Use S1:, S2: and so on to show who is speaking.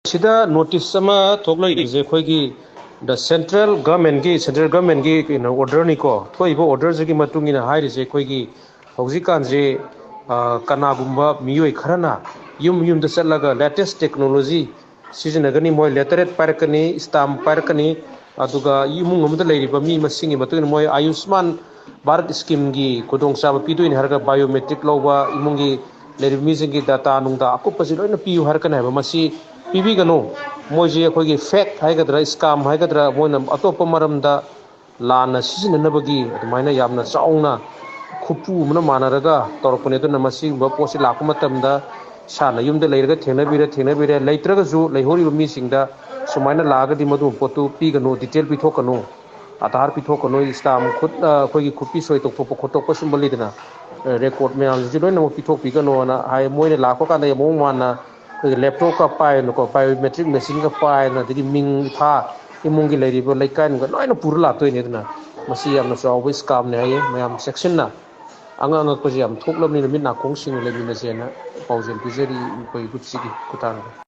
S1: Sida notice sama thokla ise khoi the central government ki order ni ko thoi bo order ji ki matung ina hai rise khoi gi hauji kan je kana gumba miyoi kharana yum da salaga latest technology sijina gani moi letterate parakani stamp parakani aduga yumung amda leiriba mi masingi matung moi ayushman bharat scheme gi kodong sa pidu ni harga biometric loba imungi leiriba mi jingi data nungda akupasi loina piu harkana ba masi pibi gano moje akhoi gi fake haigadra scam haigadra moina atopa maramda lana sisinanabagi adumaina yamna chaungna khupu muna manaraga torpone to namasi ba posi lakku matamda sana yumda leiraga thenabire leitraga ju leihori mi singda sumaina lagadi madu potu pigano detail pithokano आधार पिथोकनो स्टाम खुद अखोगी खुपी सोय तोप खोटोप सुंबलीदना record में Anji lion मो पिथोक पिगनो ना हाय मोइने लाखो कांदा मो माना laptop का पायनो को बायोमेट्रिक मशीन का पायना दगी मिंग था इमुंगी लेरिबो लेकान को लोइन पुर लातोइने दना मसी यामना चाव स्काम ने हाय मयाम सेक्शन ना आंगा को जी याम थोकलबनि मिट नाखों सिंग लेमिना जेना पाउजेल बिजेरी कोई गुत्सिगी कुतांग